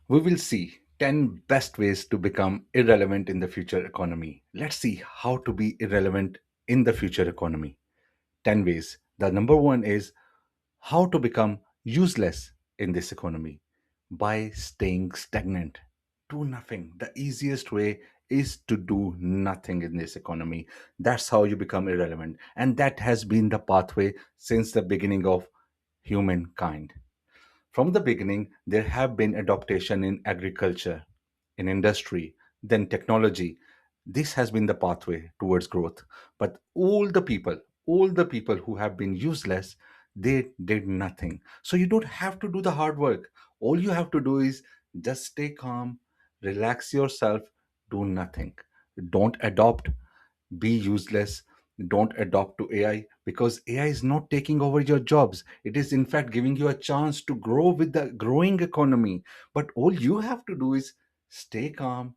We will see 10 best ways to become irrelevant in the future economy. Let's see how to be irrelevant in the future economy. 10 ways. The number one is how to become useless in this economy by staying stagnant. Do nothing. The easiest way is to do nothing in this economy. That's how you become irrelevant. And that has been the pathway since the beginning of humankind. From the beginning, there have been adaptation in agriculture, in industry, then technology. This has been the pathway towards growth. But all the people who have been useless, they did nothing. So you don't have to do the hard work. All you have to do is just stay calm, relax yourself, do nothing. Don't adopt, be useless. Don't adopt to AI because AI is not taking over your jobs. It is, in fact, giving you a chance to grow with the growing economy. But all you have to do is stay calm,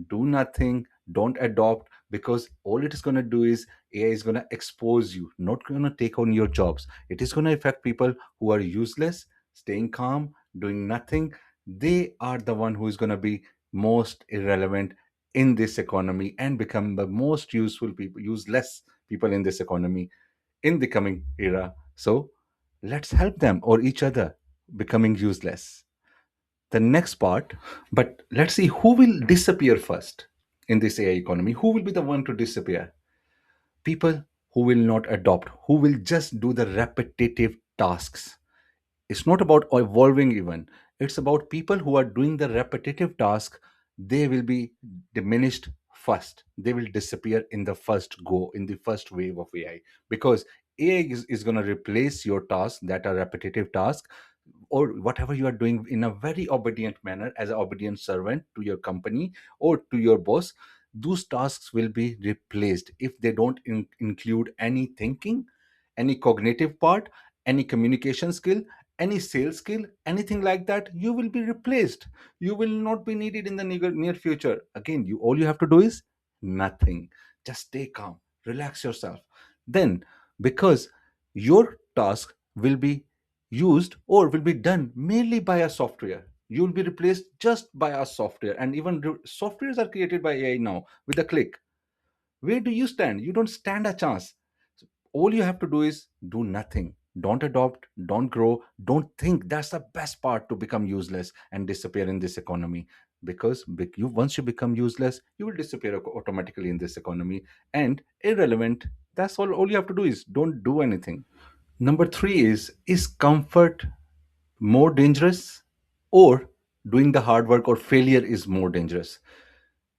do nothing, don't adopt because all it is going to do is AI is going to expose you, not going to take on your jobs. It is going to affect people who are useless, staying calm, doing nothing. They are the one who is going to be most irrelevant in this economy and become the most useful people, useless people in this economy in the coming era. So let's help them or each other becoming useless. The next part, but let's see who will disappear first in this AI economy. Who will be the one to disappear? People who will not adopt, who will just do the repetitive tasks. It's not about evolving even. It's about people who are doing the repetitive task. They will be diminished first. They will disappear in the first go, in the first wave of AI. Because AI is going to replace your tasks that are repetitive tasks or whatever you are doing in a very obedient manner as an obedient servant to your company or to your boss. Those tasks will be replaced if they don't include any thinking, any cognitive part, any communication skill, any sales skill, anything like that. You will be replaced. You will not be needed in the near future. Again, you all you have to do is nothing. Just stay calm, relax yourself. Then, because your task will be used or will be done mainly by a software, you will be replaced just by a software. And even softwares are created by AI now with a click. Where do you stand? You don't stand a chance. So all you have to do is do nothing. Don't adopt, don't grow, don't think. That's the best part to become useless and disappear in this economy. Because you once you become useless, you will disappear automatically in this economy and irrelevant. That's all you have to do is don't do anything. Number three is comfort more dangerous or doing the hard work or failure is more dangerous?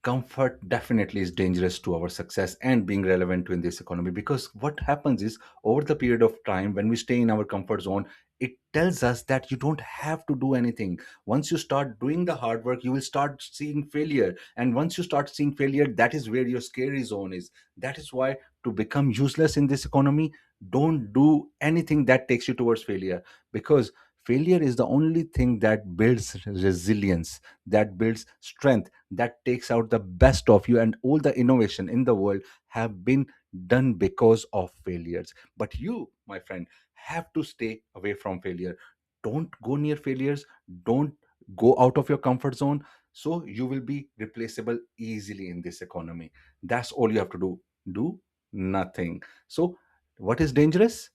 Comfort definitely is dangerous to our success and being relevant to in this economy, because what happens is over the period of time when we stay in our comfort zone, it tells us that you don't have to do anything. Once you start doing the hard work, you will start seeing failure, and once you start seeing failure, that is where your scary zone is. That is why, to become useless in this economy, don't do anything that takes you towards failure, because failure is the only thing that builds resilience, that builds strength, that takes out the best of you. And all the innovation in the world have been done because of failures. But you, my friend, have to stay away from failure. Don't go near failures. Don't go out of your comfort zone, so you will be replaceable easily in this economy. That's all you have to do nothing. So what is dangerous?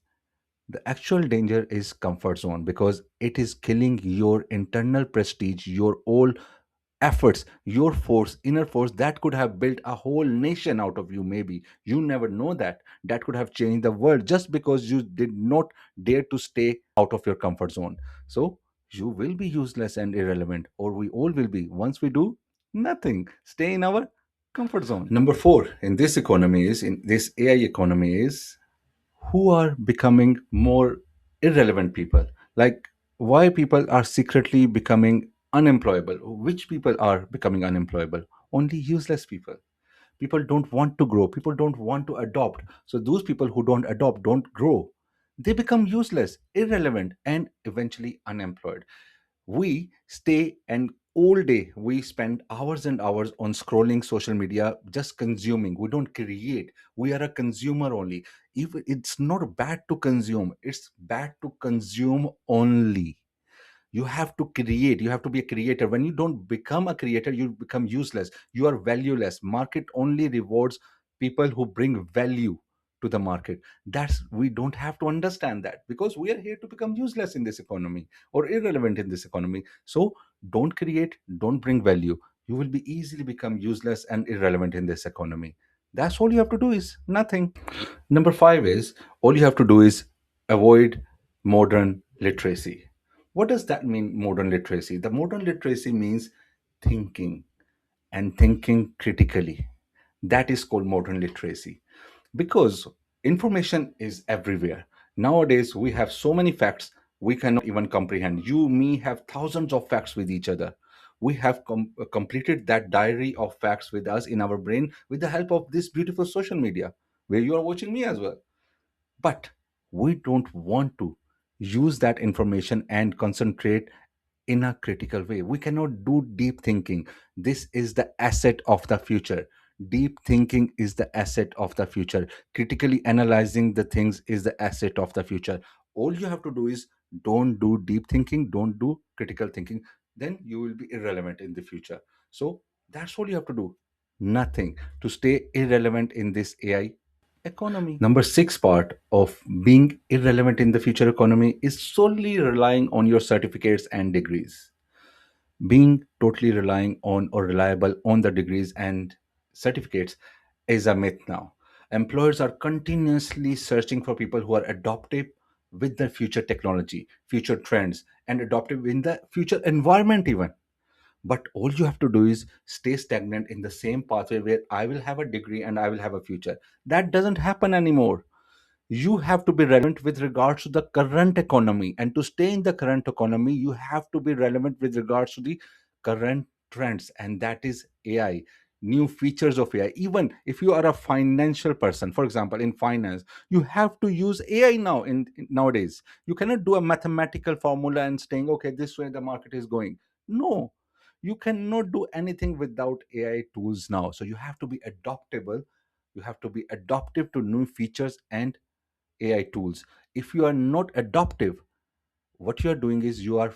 The actual danger is comfort zone, because it is killing your internal prestige, your all efforts, your force, inner force that could have built a whole nation out of you. Maybe you never know that that could have changed the world, just because you did not dare to stay out of your comfort zone. So you will be useless and irrelevant, or we all will be once we do nothing, stay in our comfort zone. Number four in this economy is, in this AI economy, is who are becoming more irrelevant people. Like, why people are secretly becoming unemployable. Which people are becoming unemployable? Only useless people. People don't want to grow, people don't want to adopt. So those people who don't adopt, don't grow, they become useless, irrelevant, and eventually unemployed. We stay, and all day we spend hours and hours on scrolling social media, just consuming. We don't create. We are a consumer only. If it's not bad to consume, it's bad to consume only. You have to create, you have to be a creator. When you don't become a creator, you become useless, you are valueless. Market only rewards people who bring value to the market. That's, we don't have to understand that, because we are here to become useless in this economy or irrelevant in this economy. So don't create, don't bring value, you will be easily become useless and irrelevant in this economy. That's all you have to do, is nothing. Number 5 is, all you have to do is avoid modern literacy. What does that mean, modern literacy? The modern literacy means thinking, and thinking critically. That is called modern literacy, because information is everywhere. Nowadays, we have so many facts we cannot even comprehend. You, me have thousands of facts with each other. We have completed that diary of facts with us in our brain with the help of this beautiful social media, where you are watching me as well. But we don't want to use that information and concentrate in a critical way. We cannot do deep thinking. This is the asset of the future. Deep thinking is the asset of the future. Critically analyzing the things is the asset of the future. All you have to do is, don't do deep thinking, don't do critical thinking. Then you will be irrelevant in the future. So that's all you have to do. Nothing to stay irrelevant in this AI economy. Number 6 part of being irrelevant in the future economy is solely relying on your certificates and degrees. Being totally relying on or reliable on the degrees and certificates is a myth now. Employers are continuously searching for people who are adaptive with the future technology, future trends, and adaptive in the future environment even. But all you have to do is stay stagnant in the same pathway where I will have a degree and I will have a future. That doesn't happen anymore. You have to be relevant with regards to the current economy, and to stay in the current economy you have to be relevant with regards to the current trends, and that is AI, new features of AI. Even if you are a financial person, for example, in finance, you have to use AI now. Nowadays you cannot do a mathematical formula and saying, okay, this way the market is going. No, you cannot do anything without AI tools now. So you have to be adaptable, you have to be adaptive to new features and AI tools. If you are not adaptive, what you are doing is you are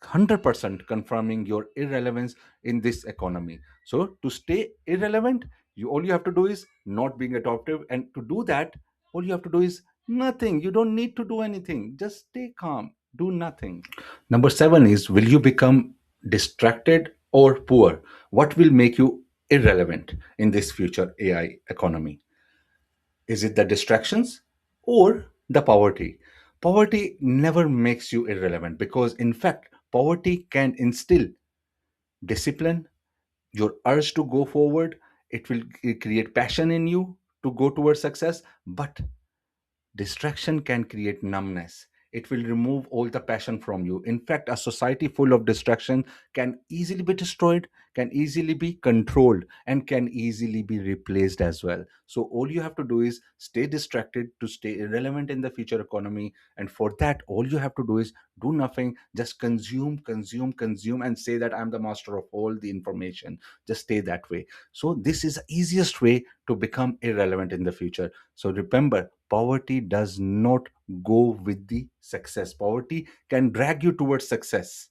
100% confirming your irrelevance in this economy. So to stay irrelevant, you, all you have to do is not being adaptive, and to do that, all you have to do is nothing. You don't need to do anything. Just stay calm. Do nothing. Number 7 is, will you become distracted or poor? What will make you irrelevant in this future AI economy? Is it the distractions or the poverty? Poverty never makes you irrelevant, because, in fact, poverty can instill discipline, your urge to go forward. It will create passion in you to go towards success. But distraction can create numbness. It will remove all the passion from you. In fact, a society full of distraction can easily be destroyed, can easily be controlled, and can easily be replaced as well. So, all you have to do is stay distracted to stay irrelevant in the future economy. And for that, all you have to do is do nothing, just consume, consume, consume, and say that I'm the master of all the information. Just stay that way. So, this is the easiest way to become irrelevant in the future. So, remember, poverty does not go with the success. Poverty can drag you towards success.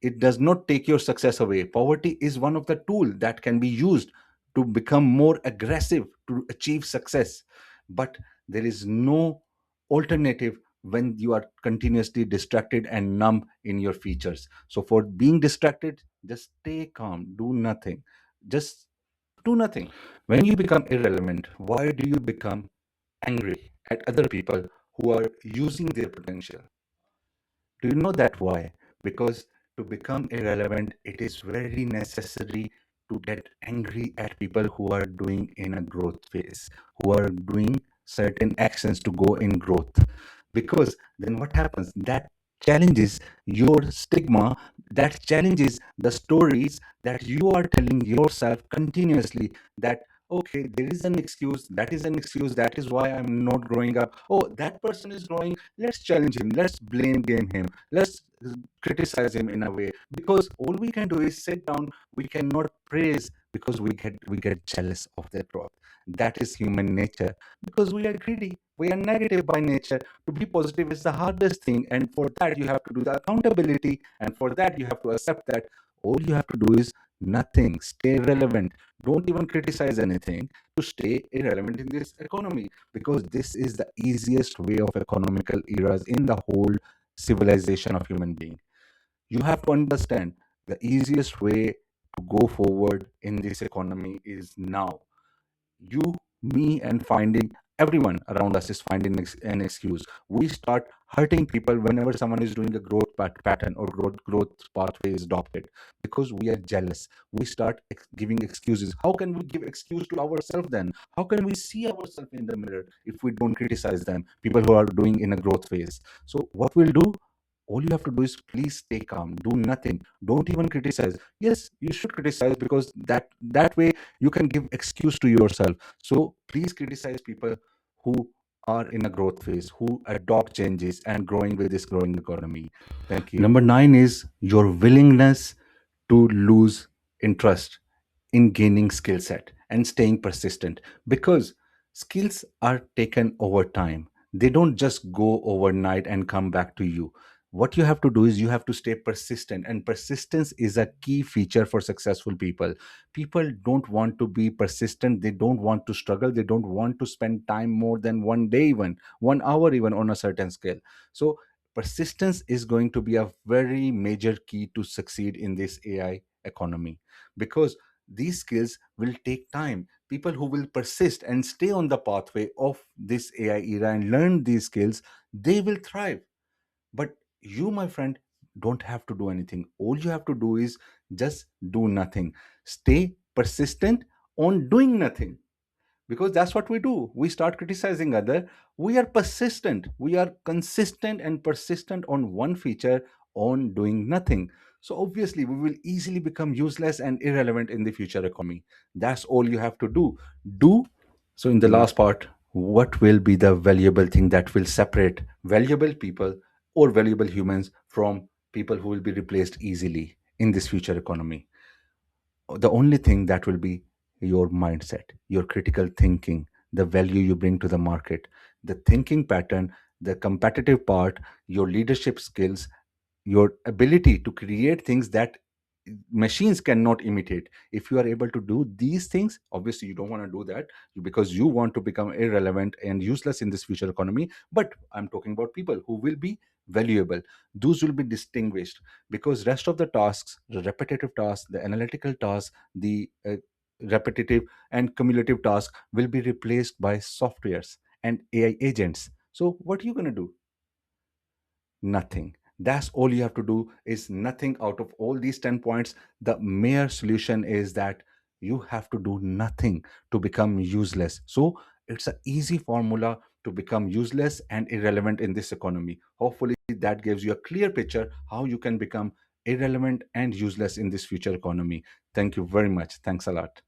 It does not take your success away. Poverty is one of the tools that can be used to become more aggressive to achieve success. But there is no alternative when you are continuously distracted and numb in your features. So for being distracted, just stay calm, do nothing. Just do nothing. When you become irrelevant, why do you become angry at other people who are using their potential? Do you know that why? Because to become irrelevant, it is very necessary to get angry at people who are doing in a growth phase, who are doing certain actions to go in growth. Because then what happens? That challenges your stigma, that challenges the stories that you are telling yourself continuously, that okay, there is an excuse, that is an excuse, that is why I'm not growing up. Oh, that person is growing, let's challenge him, let's blame game him, let's criticize him in a way. Because all we can do is sit down, we cannot praise, because we get jealous of their growth. That is human nature, because we are greedy. We are negative by nature. To be positive is the hardest thing, and for that you have to do the accountability, and for that you have to accept that all you have to do is nothing. Stay relevant. Don't even criticize anything to stay irrelevant in this economy, because this is the easiest way of economical eras in the whole civilization of human being. You have to understand the easiest way to go forward in this economy is now. You, me, and finding everyone around us is finding an excuse. We start hurting people whenever someone is doing a growth pattern or growth pathway is adopted, because we are jealous. We start giving excuses. How can we give excuse to ourselves then? How can we see ourselves in the mirror if we don't criticize them, people who are doing in a growth phase? So what we'll do, all you have to do is please stay calm, do nothing, don't even criticize. Yes, you should criticize, because that way you can give excuse to yourself. So please criticize people who are in a growth phase, who adopt changes and growing with this growing economy. Thank you. Number 9 is your willingness to lose interest in gaining skill set and staying persistent, because skills are taken over time. They don't just go overnight and come back to you. What you have to do is you have to stay persistent, and persistence is a key feature for successful people. People don't want to be persistent, they don't want to struggle, they don't want to spend time more than 1 day, even 1 hour, even on a certain scale. So persistence is going to be a very major key to succeed in this AI economy, because these skills will take time. People who will persist and stay on the pathway of this AI era and learn these skills, they will thrive. But you, my friend, don't have to do anything. All you have to do is just do nothing. Stay persistent on doing nothing, because that's what we do. We start criticizing other. We are persistent, we are consistent and persistent on one feature, on doing nothing. So obviously we will easily become useless and irrelevant in the future economy. That's all you have to do. So in the last part, what will be the valuable thing that will separate valuable people or valuable humans from people who will be replaced easily in this future economy? The only thing that will be your mindset, your critical thinking, the value you bring to the market, the thinking pattern, the competitive part, your leadership skills, your ability to create things that machines cannot imitate. If you are able to do these things, obviously you don't want to do that because you want to become irrelevant and useless in this future economy. But I'm talking about people who will be valuable. Those will be distinguished, because rest of the tasks, the repetitive tasks, the analytical tasks, the repetitive and cumulative tasks will be replaced by softwares and AI agents. So what are you going to do? Nothing. That's all you have to do, is nothing. Out of all these 10 points, the mere solution is that you have to do nothing to become useless. So it's an easy formula to become useless and irrelevant in this economy. Hopefully that gives you a clear picture how you can become irrelevant and useless in this future economy. Thank you very much. Thanks a lot.